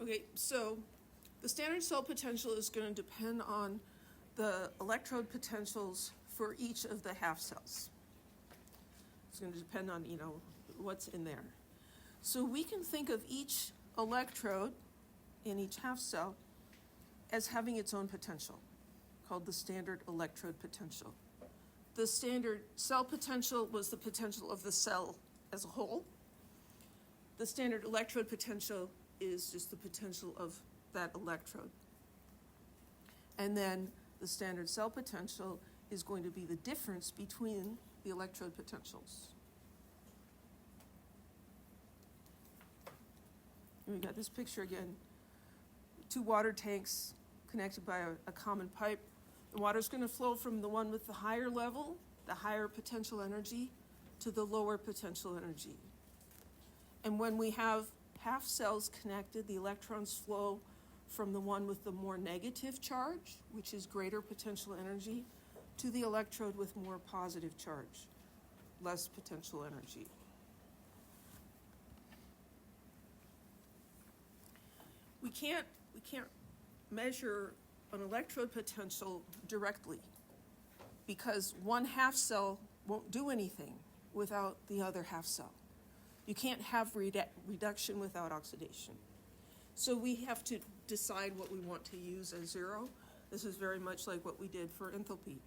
Okay, so the standard cell potential is going to depend on the electrode potentials for each of the half cells. It's going to depend on, what's in there. So we can think of each electrode in each half cell as having its own potential, called the standard electrode potential. The standard cell potential was the potential of the cell as a whole. The standard electrode potential is just the potential of that electrode. And then the standard cell potential is going to be the difference between the electrode potentials. And we got this picture again. 2 water tanks connected by a common pipe. The water's going to flow from the one with the higher level, the higher potential energy, to the lower potential energy. And when we have half cells connected, the electrons flow from the one with the more negative charge, which is greater potential energy, to the electrode with more positive charge, less potential energy. We can't measure an electrode potential directly because one half cell won't do anything without the other half cell. You can't have reduction without oxidation. So we have to decide what we want to use as zero. This is very much like what we did for enthalpy.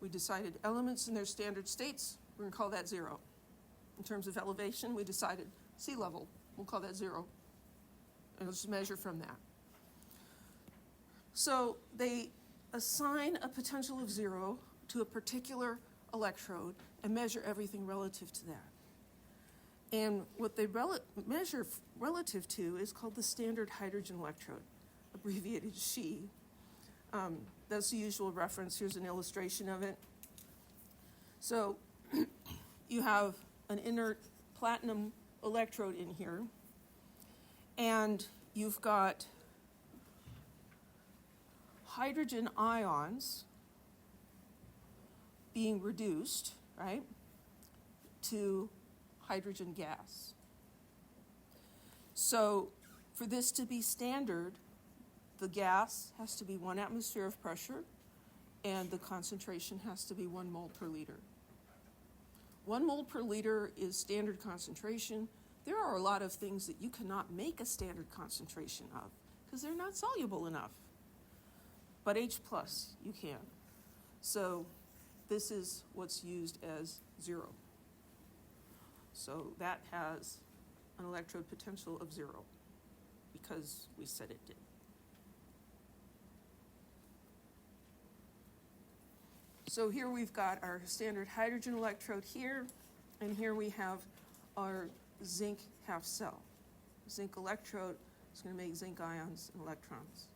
We decided elements in their standard states, we're going to call that zero. In terms of elevation, we decided sea level, we'll call that zero. And let's measure from that. So they assign a potential of zero to a particular electrode and measure everything relative to that. And what they measure relative to is called the standard hydrogen electrode, abbreviated SHE. That's the usual reference. Here's an illustration of it. So you have an inert platinum electrode in here, and you've got hydrogen ions being reduced, right, to hydrogen gas. So for this to be standard, the gas has to be 1 atmosphere of pressure and the concentration has to be 1 mole per liter. 1 mole per liter is standard concentration. There are a lot of things that you cannot make a standard concentration of because they're not soluble enough. But H plus you can. So this is what's used as zero. So that has an electrode potential of zero because we said it did. So here we've got our standard hydrogen electrode here, and here we have our zinc half cell. Zinc electrode is going to make zinc ions and electrons.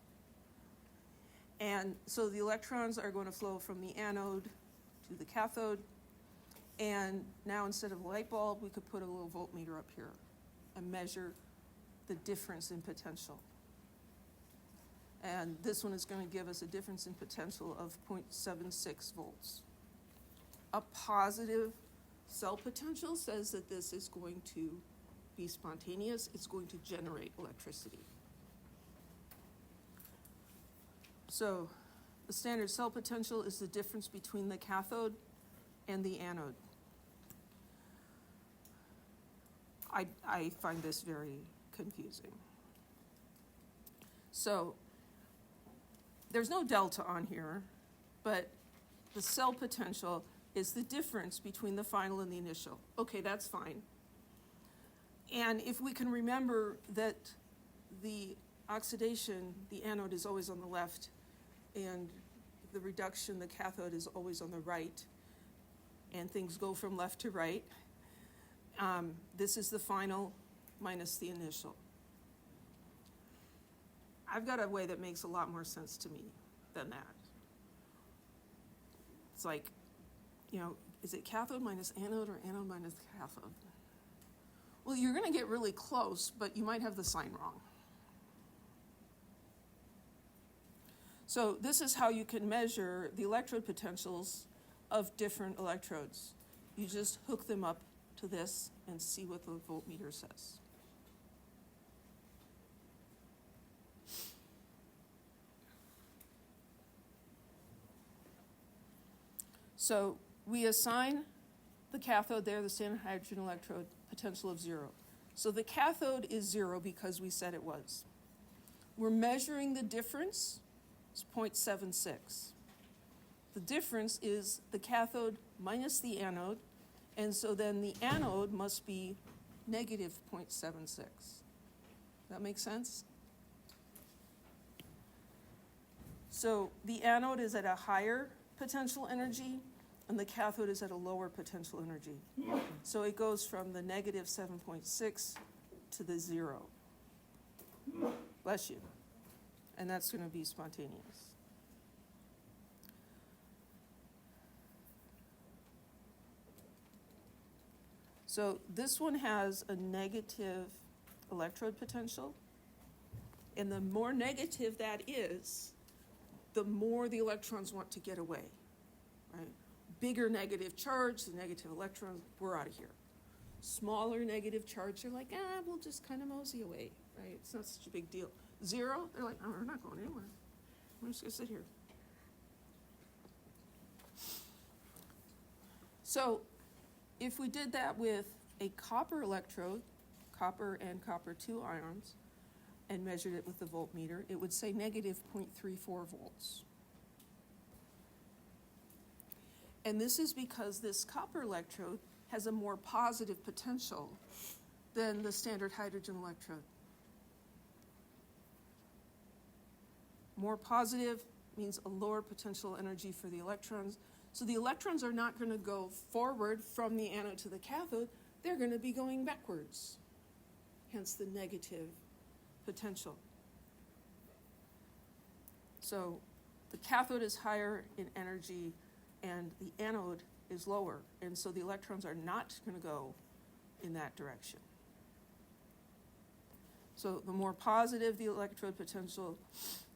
And so the electrons are going to flow from the anode to the cathode. And now instead of a light bulb, we could put a little voltmeter up here and measure the difference in potential. And this one is going to give us a difference in potential of 0.76 volts. A positive cell potential says that this is going to be spontaneous. It's going to generate electricity. So the standard cell potential is the difference between the cathode and the anode. I find this very confusing. So there's no delta on here, but the cell potential is the difference between the final and the initial. Okay, that's fine. And if we can remember that the oxidation, the anode is always on the left, and the reduction, the cathode, is always on the right, and things go from left to right. This is the final minus the initial. I've got a way that makes a lot more sense to me than that. It's like, is it cathode minus anode or anode minus cathode? Well, you're going to get really close, but you might have the sign wrong. So this is how you can measure the electrode potentials of different electrodes. You just hook them up to this and see what the voltmeter says. So we assign the cathode there, the standard hydrogen electrode, potential of 0. So the cathode is 0 because we said it was. We're measuring the difference, it's 0.76. The difference is the cathode minus the anode, and so then the anode must be negative 0.76. That make sense? So the anode is at a higher potential energy, and the cathode is at a lower potential energy. So it goes from the negative 7.6 to the 0. Bless you. And that's going to be spontaneous. So this one has a negative electrode potential. And the more negative that is, the more the electrons want to get away, right? Bigger negative charge, the negative electrons, we're out of here. Smaller negative charge, they're like, we'll just kind of mosey away, right? It's not such a big deal. 0, they're like, we're not going anywhere. We're just going to sit here. So if we did that with a copper electrode, copper and copper 2 ions, and measured it with the voltmeter, it would say negative 0.34 volts. And this is because this copper electrode has a more positive potential than the standard hydrogen electrode. More positive means a lower potential energy for the electrons. So the electrons are not going to go forward from the anode to the cathode, they're going to be going backwards. Hence the negative potential. So the cathode is higher in energy and the anode is lower, and so the electrons are not going to go in that direction. So the more positive the electrode potential,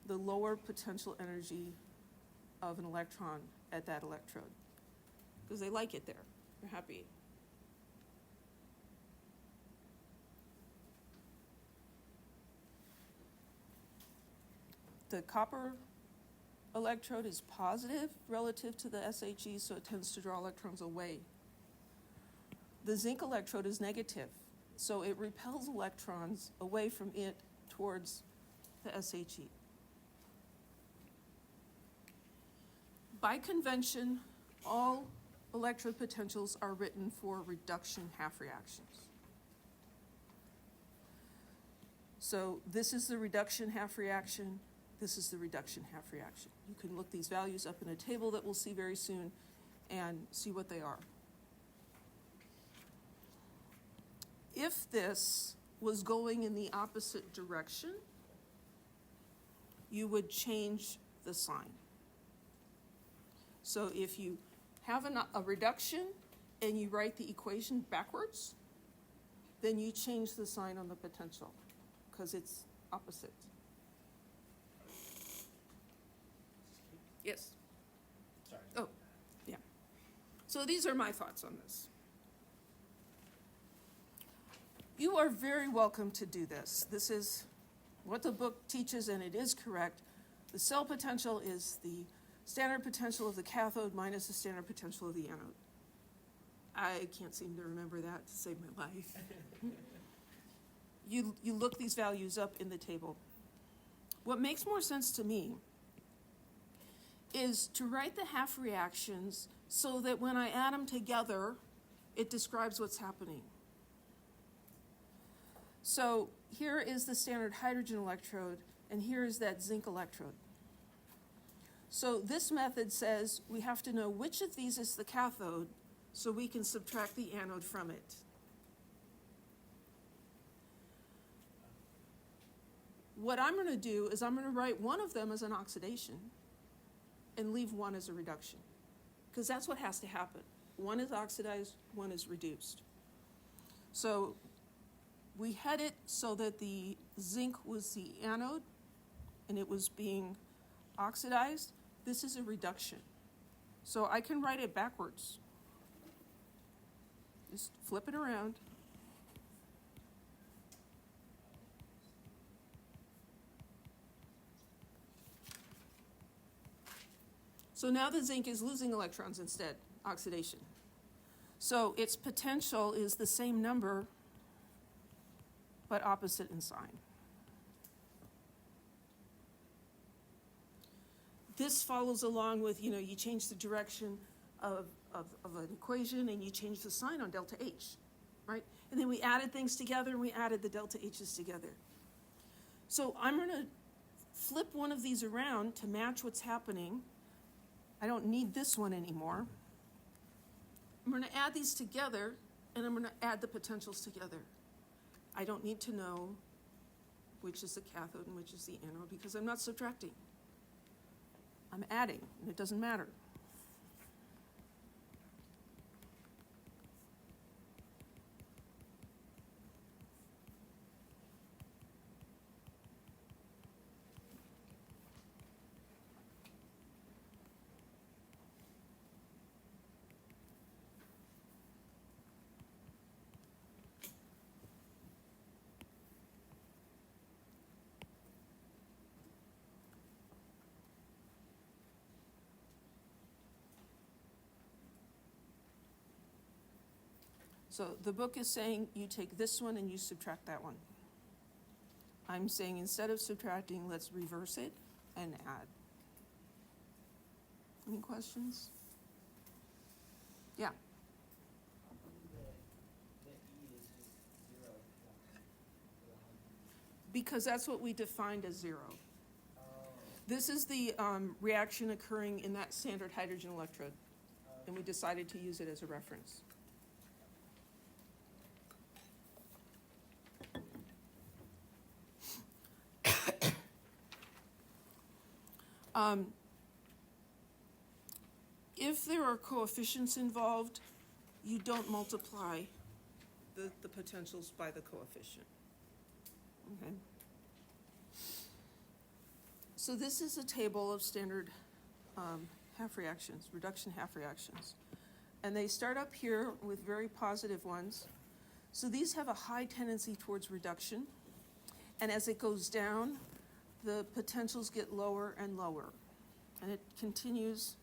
the lower potential energy of an electron at that electrode, because they like it there. They're happy. The copper electrode is positive relative to the SHE, so it tends to draw electrons away. The zinc electrode is negative, so it repels electrons away from it towards the SHE. By convention, all electrode potentials are written for reduction half reactions. So this is the reduction half reaction. This is the reduction half reaction. You can look these values up in a table that we'll see very soon and see what they are. If this was going in the opposite direction, you would change the sign. So if you have a reduction and you write the equation backwards, then you change the sign on the potential because it's opposite. Yes? Sorry. Oh, yeah. So these are my thoughts on this. You are very welcome to do this. This is what the book teaches, and it is correct. The cell potential is the standard potential of the cathode minus the standard potential of the anode. I can't seem to remember that to save my life. You look these values up in the table. What makes more sense to me is to write the half reactions so that when I add them together, it describes what's happening. So here is the standard hydrogen electrode, and here is that zinc electrode. So this method says we have to know which of these is the cathode so we can subtract the anode from it. What I'm going to do is I'm going to write one of them as an oxidation and leave one as a reduction, because that's what has to happen. One is oxidized, one is reduced. So we had it so that the zinc was the anode and it was being oxidized. This is a reduction. So I can write it backwards. Just flip it around. So now the zinc is losing electrons instead, oxidation. So its potential is the same number, but opposite in sign. This follows along with, you change the direction of an equation and you change the sign on delta H, right? And then we added things together and we added the delta H's together. So I'm going to flip one of these around to match what's happening. I don't need this one anymore. I'm going to add these together and I'm going to add the potentials together. I don't need to know which is the cathode and which is the anode because I'm not subtracting. I'm adding, and it doesn't matter. So the book is saying you take this one and you subtract that one. I'm saying instead of subtracting, let's reverse it and add. Any questions? Yeah. Because that's what we defined as zero. This is the reaction occurring in that standard hydrogen electrode, and we decided to use it as a reference. If there are coefficients involved, you don't multiply the potentials by the coefficient. Okay. So this is a table of standard half reactions, reduction half reactions. And they start up here with very positive ones. So these have a high tendency towards reduction. And as it goes down, the potentials get lower and lower. And it continues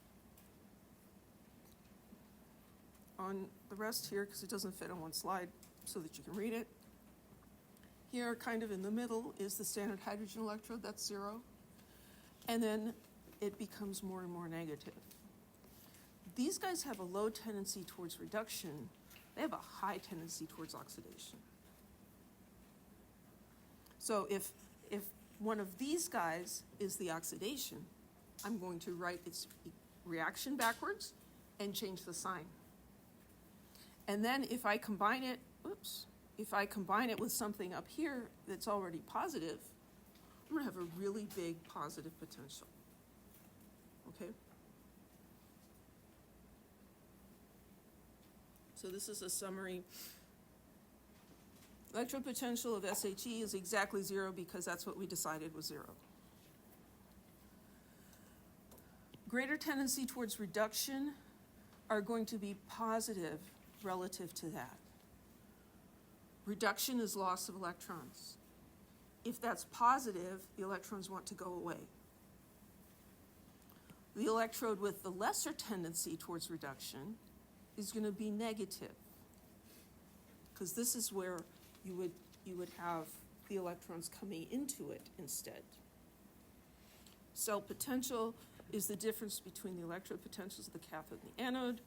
on the rest here, because it doesn't fit on one slide, so that you can read it. Here, kind of in the middle, is the standard hydrogen electrode, that's zero. And then it becomes more and more negative. These guys have a low tendency towards reduction. They have a high tendency towards oxidation. So if one of these guys is the oxidation, I'm going to write its reaction backwards and change the sign. And then if I combine it, with something up here that's already positive, I'm going to have a really big positive potential. Okay? So this is a summary. Electrode potential of SHE is exactly zero because that's what we decided was zero. Greater tendency towards reduction are going to be positive relative to that. Reduction is loss of electrons. If that's positive, the electrons want to go away. The electrode with the lesser tendency towards reduction is going to be negative, because this is where you would have the electrons coming into it instead. Cell potential is the difference between the electrode potentials of the cathode and the anode.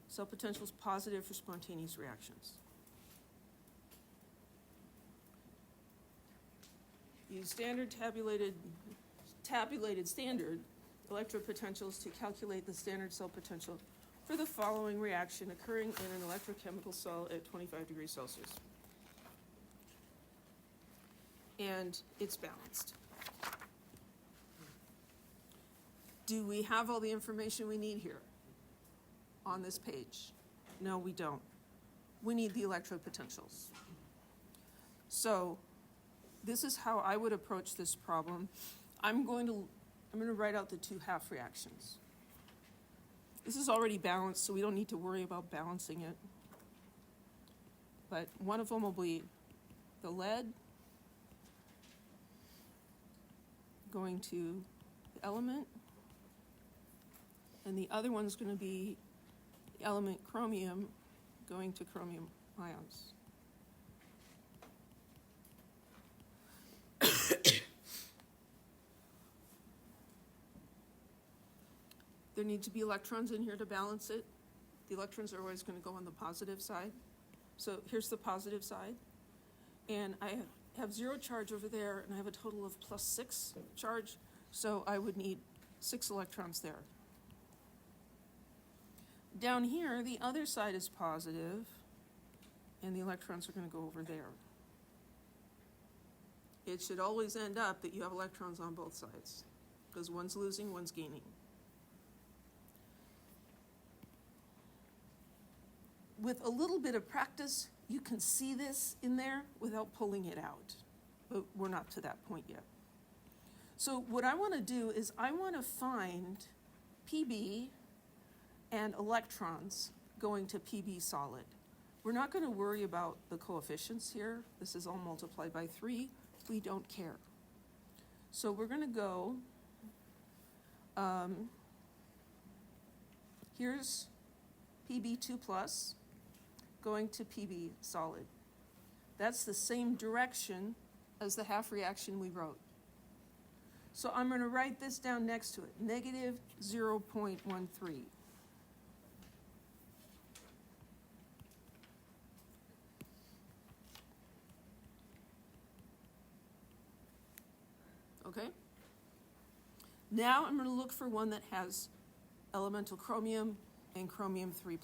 Cell potential is positive for spontaneous reactions. Use standard tabulated standard electrode potentials to calculate the standard cell potential for the following reaction occurring in an electrochemical cell at 25 degrees Celsius. And it's balanced. Do we have all the information we need here on this page? No, we don't. We need the electrode potentials. So this is how I would approach this problem. I'm going to write out the two half reactions. This is already balanced, so we don't need to worry about balancing it. But one of them will be the lead going to the element, and the other one's going to be the element chromium going to chromium ions. There need to be electrons in here to balance it. The electrons are always going to go on the positive side. So here's the positive side. And I have 0 charge over there, and I have a total of +6 charge. So I would need 6 electrons there. Down here, the other side is positive, and the electrons are going to go over there. It should always end up that you have electrons on both sides, because one's losing, one's gaining. With a little bit of practice, you can see this in there without pulling it out, but we're not to that point yet. So what I want to do is I want to find PB and electrons going to PB solid. We're not going to worry about the coefficients here. This is all multiplied by 3. We don't care. So we're going to go, here's PB2 plus going to PB solid. That's the same direction as the half reaction we wrote. So I'm going to write this down next to it, negative 0.13. Okay? Now I'm going to look for one that has elemental chromium and chromium 3+.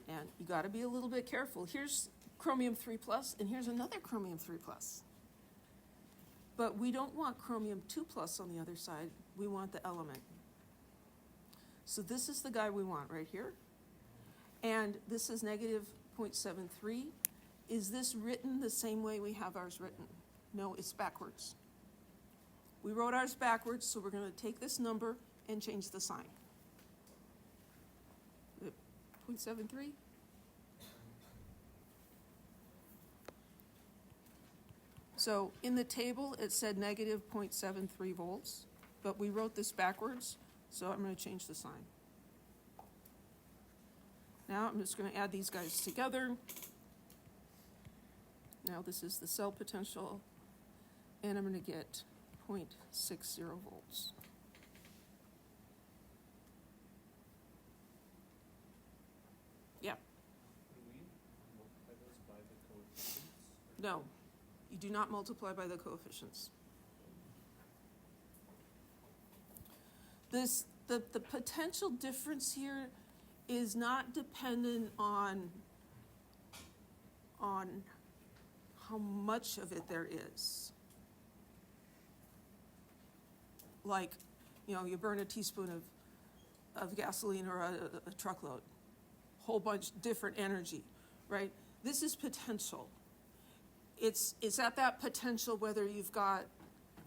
And you got to be a little bit careful. Here's chromium 3+, and here's another chromium 3+. But we don't want chromium 2+ on the other side. We want the element. So this is the guy we want right here. And this is negative 0.73. Is this written the same way we have ours written? No, it's backwards. We wrote ours backwards, so we're going to take this number and change the sign. 0.73. So in the table, it said negative 0.73 volts, but we wrote this backwards, so I'm going to change the sign. Now I'm just going to add these guys together. Now this is the cell potential, and I'm going to get 0.60 volts. Yeah. Do we multiply those by the coefficients? No, you do not multiply by the coefficients. The potential difference here is not dependent on how much of it there is. Like, you burn a teaspoon of gasoline or a truckload. Whole bunch different energy, right? This is potential. It's at that potential whether you've got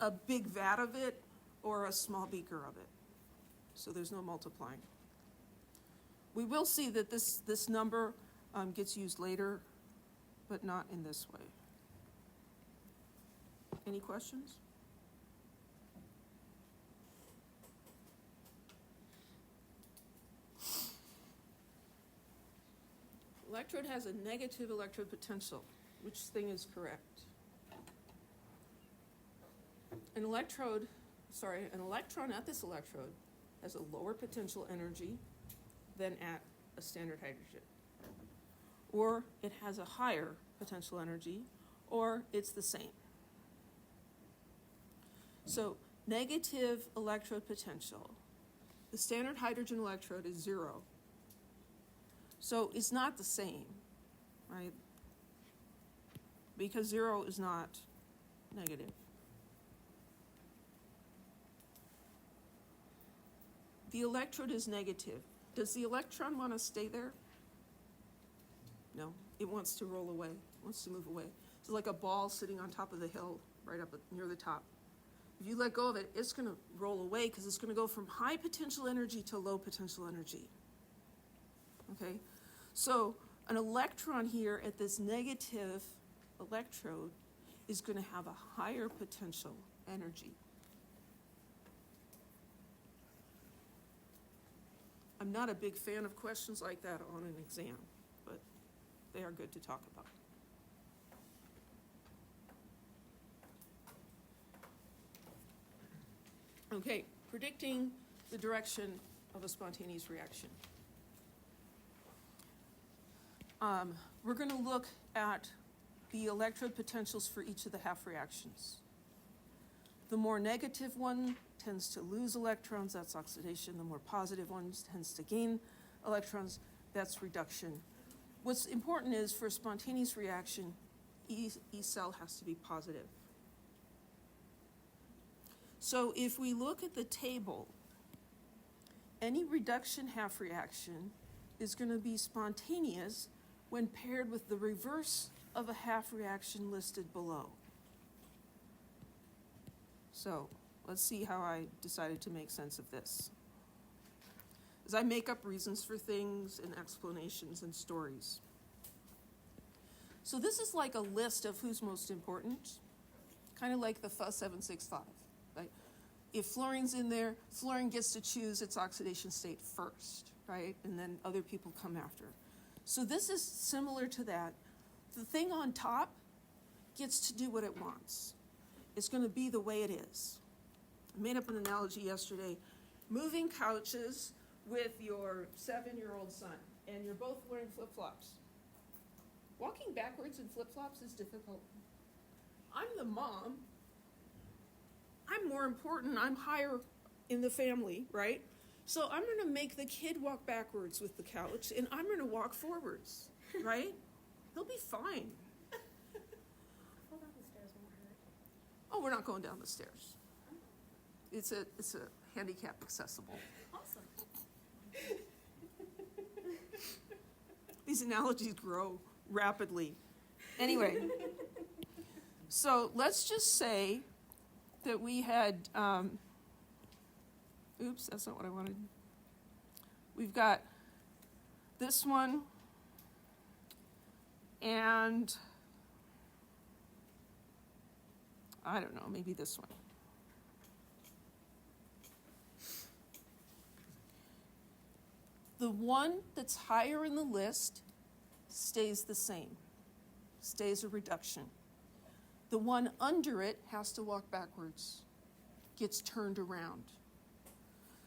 a big vat of it or a small beaker of it. So there's no multiplying. We will see that this number gets used later, but not in this way. Any questions? Electrode has a negative electrode potential. Which thing is correct? An electron at this electrode has a lower potential energy than at a standard hydrogen. Or it has a higher potential energy, or it's the same. So negative electrode potential. The standard hydrogen electrode is 0. So it's not the same, right? Because 0 is not negative. The electrode is negative. Does the electron want to stay there? No, it wants to roll away, it wants to move away. It's like a ball sitting on top of the hill, right up near the top. If you let go of it, it's going to roll away because it's going to go from high potential energy to low potential energy. Okay, so an electron here at this negative electrode is going to have a higher potential energy. I'm not a big fan of questions like that on an exam, but they are good to talk about. Okay, predicting the direction of a spontaneous reaction. We're going to look at the electrode potentials for each of the half reactions. The more negative one tends to lose electrons, that's oxidation. The more positive one tends to gain electrons, that's reduction. What's important is for a spontaneous reaction, E cell has to be positive. So if we look at the table, any reduction half reaction is going to be spontaneous when paired with the reverse of a half reaction listed below. So let's see how I decided to make sense of this. As I make up reasons for things and explanations and stories. So this is like a list of who's most important, kind of like the FUS 765. Right? If fluorine's in there, fluorine gets to choose its oxidation state first, right? And then other people come after. So this is similar to that. The thing on top gets to do what it wants. It's going to be the way it is. I made up an analogy yesterday. Moving couches with your 7-year-old son, and you're both wearing flip-flops. Walking backwards in flip-flops is difficult. I'm the mom. I'm more important. I'm higher in the family, right? So I'm going to make the kid walk backwards with the couch, and I'm going to walk forwards, right? He'll be fine. Fall down the stairs won't hurt. Oh, we're not going down the stairs. It's a handicap accessible. Awesome. These analogies grow rapidly. Anyway, so let's just say that we had, oops, that's not what I wanted. We've got this one and I don't know, maybe this one. The one that's higher in the list stays the same, stays a reduction. The one under it has to walk backwards, gets turned around.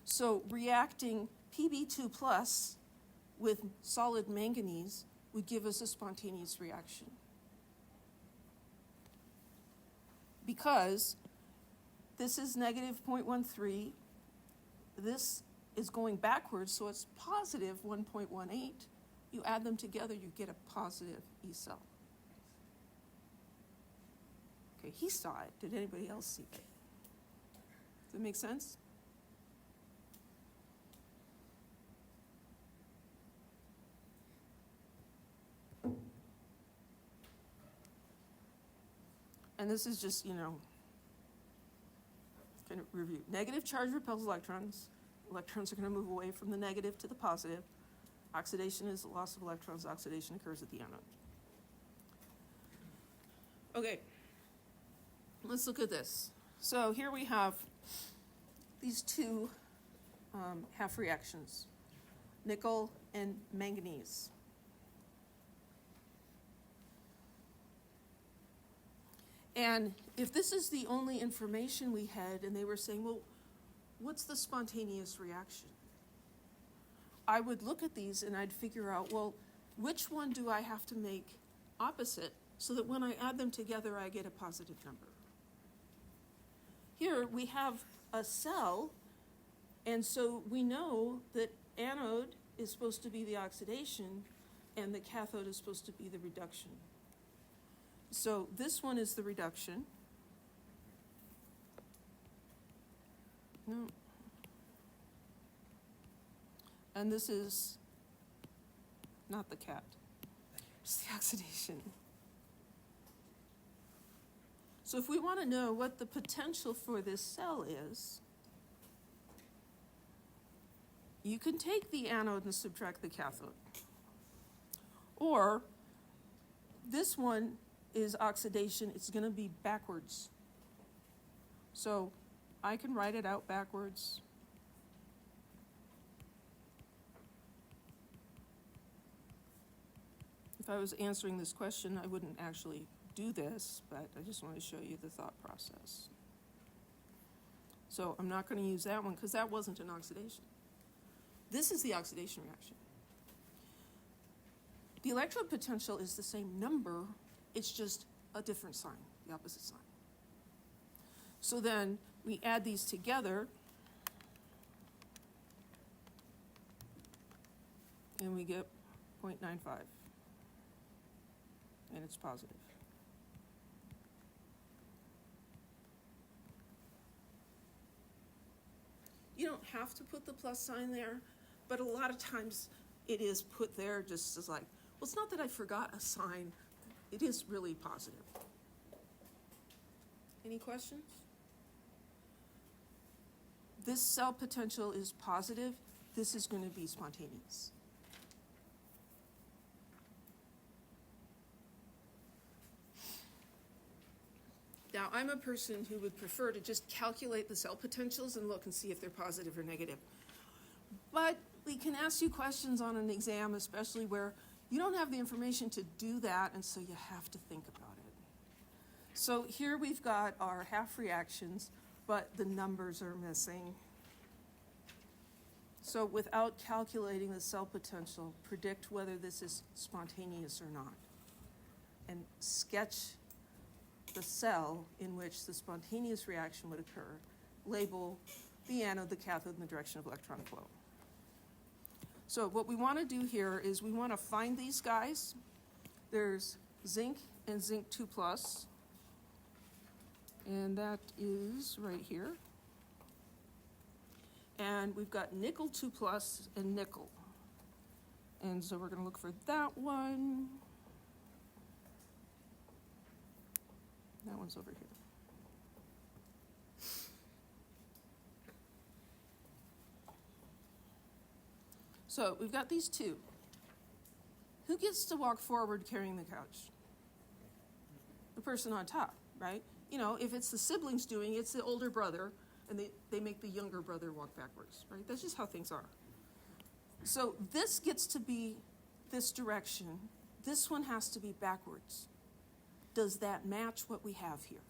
So reacting Pb2 plus with solid manganese would give us a spontaneous reaction. Because this is negative 0.13, this is going backwards, so it's positive 1.18. You add them together, you get a positive E cell. Okay, he saw it. Did anybody else see it? Does that make sense? And this is just, kind of review. Negative charge repels electrons. Electrons are going to move away from the negative to the positive. Oxidation is the loss of electrons. Oxidation occurs at the anode. Okay, let's look at this. So here we have these two half reactions, nickel and manganese. And if this is the only information we had, and they were saying, well, what's the spontaneous reaction? I would look at these and I'd figure out, well, which one do I have to make opposite so that when I add them together, I get a positive number? Here we have a cell, and so we know that anode is supposed to be the oxidation and the cathode is supposed to be the reduction. So this one is the reduction. No. And this is not the cat, it's the oxidation. So if we want to know what the potential for this cell is, you can take the anode and subtract the cathode. Or this one is oxidation, it's going to be backwards. So I can write it out backwards. If I was answering this question, I wouldn't actually do this, but I just want to show you the thought process. So I'm not going to use that one because that wasn't an oxidation. This is the oxidation reaction. The electrode potential is the same number, it's just a different sign, the opposite sign. So then we add these together, and we get 0.95, and it's positive. You don't have to put the plus sign there, but a lot of times it is put there just as like, well, it's not that I forgot a sign, it is really positive. Any questions? This cell potential is positive, this is going to be spontaneous. Now, I'm a person who would prefer to just calculate the cell potentials and look and see if they're positive or negative. But we can ask you questions on an exam, especially where you don't have the information to do that, and so you have to think about it. So here we've got our half reactions, but the numbers are missing. So without calculating the cell potential, predict whether this is spontaneous or not, and sketch the cell in which the spontaneous reaction would occur, label the anode, the cathode, in the direction of electron flow. So what we want to do here is we want to find these guys. There's zinc and zinc 2+, and that is right here. And we've got nickel 2+ and nickel. And so we're going to look for that one. That one's over here. So we've got these two. Who gets to walk forward carrying the couch? The person on top, right? You know, if it's the siblings doing it, it's the older brother, and they make the younger brother walk backwards, right? That's just how things are. So this gets to be this direction. This one has to be backwards. Does that match what we have here?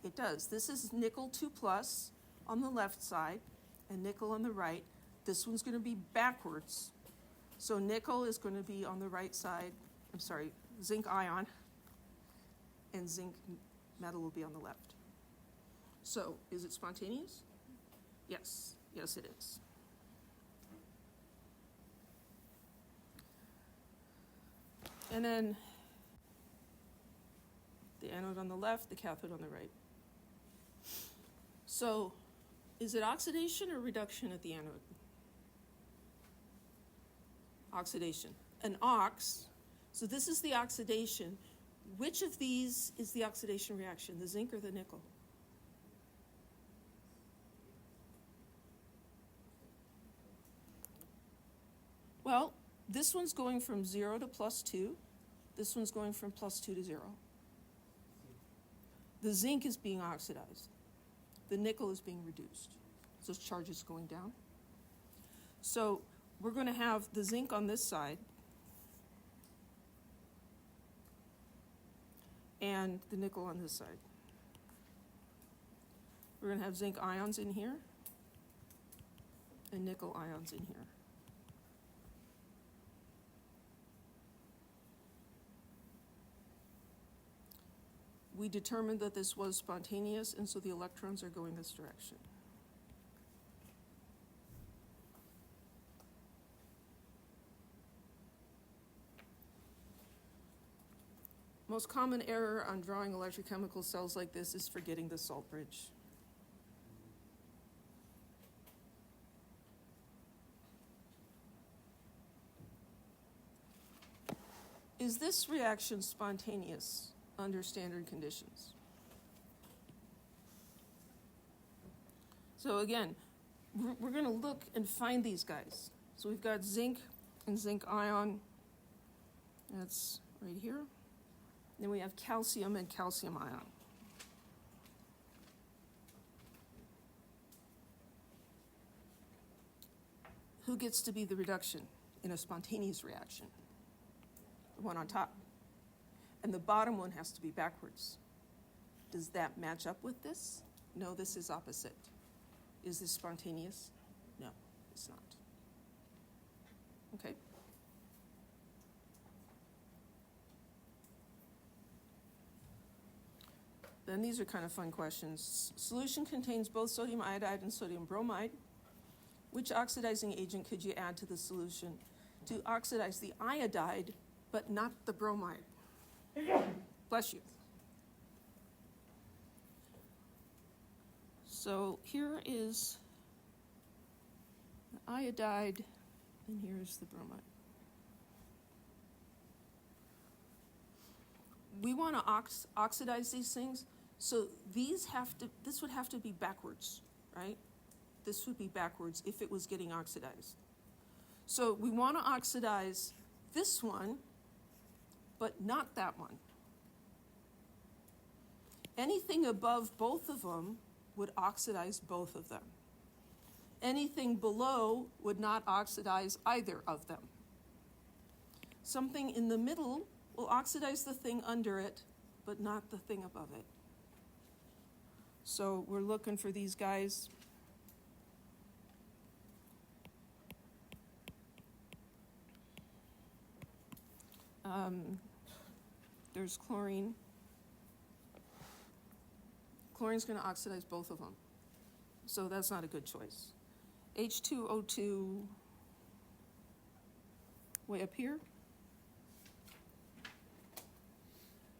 It does. This is nickel 2+ on the left side and nickel on the right. This one's going to be backwards. So nickel is going to be on the right side. I'm sorry, zinc ion, and zinc metal will be on the left. So is it spontaneous? Yes. Yes, it is. And then the anode on the left, the cathode on the right. So is it oxidation or reduction at the anode? Oxidation. An ox, so this is the oxidation. Which of these is the oxidation reaction, the zinc or the nickel? Well, this one's going from 0 to +2. This one's going from +2 to 0. The zinc is being oxidized. The nickel is being reduced. So charge is going down. So we're going to have the zinc on this side and the nickel on this side. We're going to have zinc ions in here and nickel ions in here. We determined that this was spontaneous, and so the electrons are going this direction. Most common error on drawing electrochemical cells like this is forgetting the salt bridge. Is this reaction spontaneous under standard conditions? So again, we're going to look and find these guys. So we've got zinc and zinc ion. That's right here. Then we have calcium and calcium ion. Who gets to be the reduction in a spontaneous reaction, the one on top. And the bottom one has to be backwards. Does that match up with this? No, this is opposite. Is this spontaneous? No, it's not. Okay? Then these are kind of fun questions. Solution contains both sodium iodide and sodium bromide. Which oxidizing agent could you add to the solution to oxidize the iodide, but not the bromide? Bless you. So here is the iodide, and here's the bromide. We want to oxidize these things, so this would have to be backwards, right? This would be backwards if it was getting oxidized. So we want to oxidize this one, but not that one. Anything above both of them would oxidize both of them. Anything below would not oxidize either of them. Something in the middle will oxidize the thing under it, but not the thing above it. So we're looking for these guys. There's chlorine. Chlorine's going to oxidize both of them. So that's not a good choice. H2O2, way up here,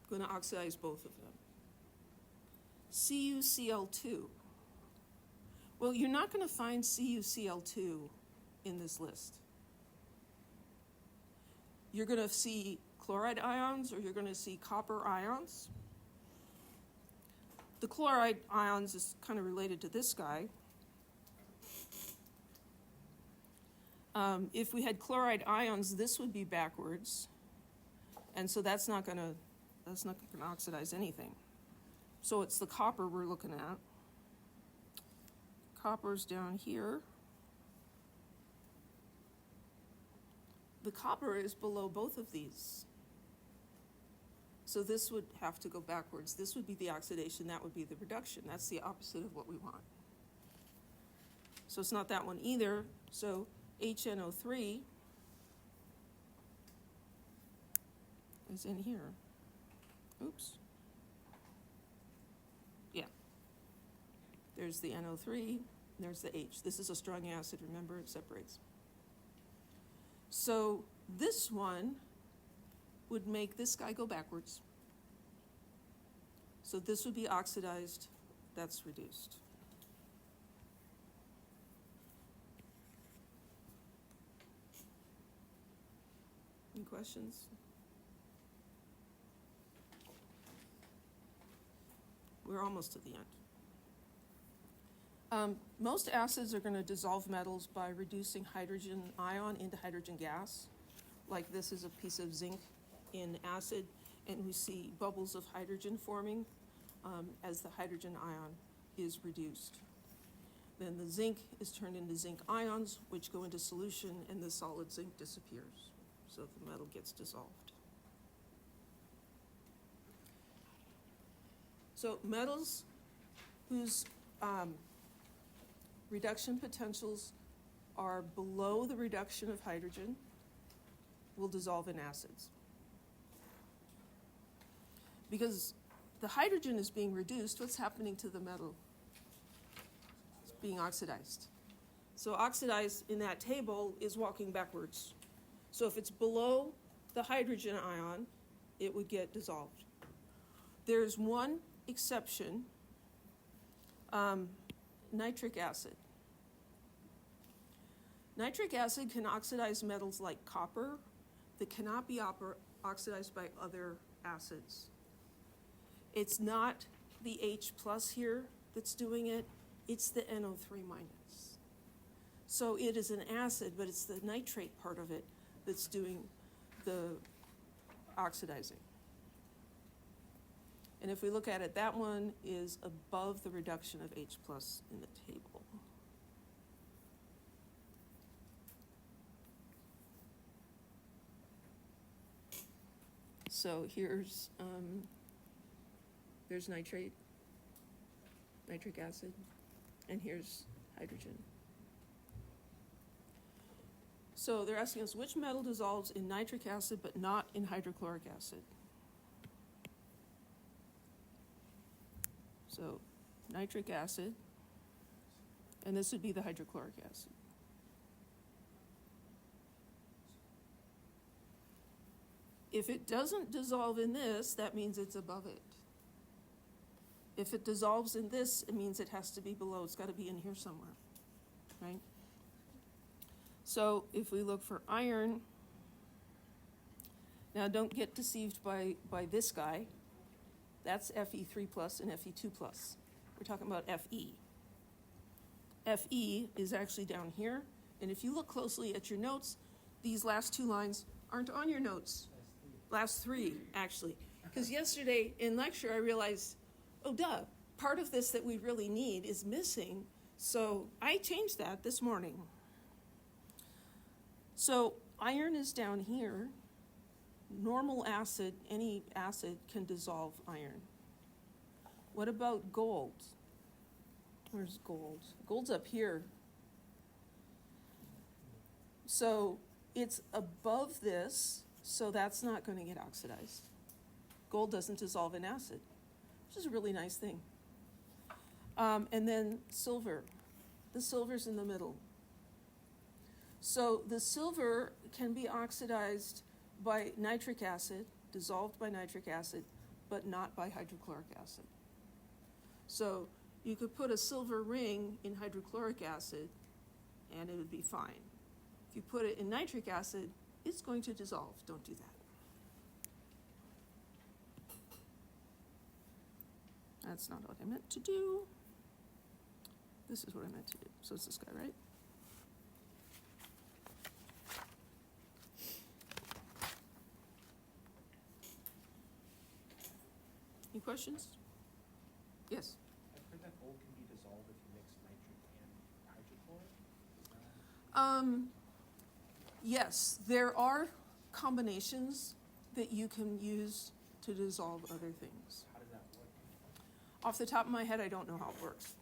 going to oxidize both of them. CuCl2. Well, you're not going to find CuCl2 in this list. You're going to see chloride ions, or you're going to see copper ions. The chloride ions is kind of related to this guy. If we had chloride ions, this would be backwards, and so that's not going to oxidize anything. So it's the copper we're looking at. Copper's down here. The copper is below both of these. So this would have to go backwards. This would be the oxidation, that would be the reduction. That's the opposite of what we want. So it's not that one either. So HNO3 is in here. Oops. Yeah. There's the NO3, there's the H. This is a strong acid, remember, it separates. So this one would make this guy go backwards. So this would be oxidized, that's reduced. Any questions? We're almost to the end. Most acids are going to dissolve metals by reducing hydrogen ion into hydrogen gas. Like this is a piece of zinc in acid, and we see bubbles of hydrogen forming as the hydrogen ion is reduced. Then the zinc is turned into zinc ions, which go into solution, and the solid zinc disappears. So the metal gets dissolved. So metals whose reduction potentials are below the reduction of hydrogen will dissolve in acids. Because the hydrogen is being reduced, what's happening to the metal? It's being oxidized. So oxidized in that table is walking backwards. So if it's below the hydrogen ion, it would get dissolved. There's one exception, nitric acid. Nitric acid can oxidize metals like copper that cannot be oxidized by other acids. It's not the H plus here that's doing it, it's the NO3 minus. So it is an acid, but it's the nitrate part of it that's doing the oxidizing. And if we look at it, that one is above the reduction of H plus in the table. So here's, there's nitrate, nitric acid, and here's hydrogen. So they're asking us which metal dissolves in nitric acid but not in hydrochloric acid. So nitric acid, and this would be the hydrochloric acid. If it doesn't dissolve in this, that means it's above it. If it dissolves in this, it means it has to be below. It's got to be in here somewhere, right? So if we look for iron, now don't get deceived by this guy. That's Fe3 plus and Fe2 plus. We're talking about Fe. Fe is actually down here. And if you look closely at your notes, these last two lines aren't on your notes. Last three, actually. Because yesterday in lecture, I realized, oh, duh, part of this that we really need is missing. So I changed that this morning. So iron is down here. Normal acid, any acid can dissolve iron. What about gold? Where's gold? Gold's up here. So it's above this, so that's not going to get oxidized. Gold doesn't dissolve in acid, which is a really nice thing. And then silver. The silver's in the middle. So the silver can be oxidized by nitric acid, dissolved by nitric acid, but not by hydrochloric acid. So you could put a silver ring in hydrochloric acid and it would be fine. If you put it in nitric acid, it's going to dissolve. Don't do that. That's not what I meant to do. This is what I meant to do. So it's this guy, right? Any questions? Yes? I've heard that gold can be dissolved if you mix nitric and hydrochloric. Yes, there are combinations that you can use to dissolve other things. How does that work? Off the top of my head, I don't know how it works.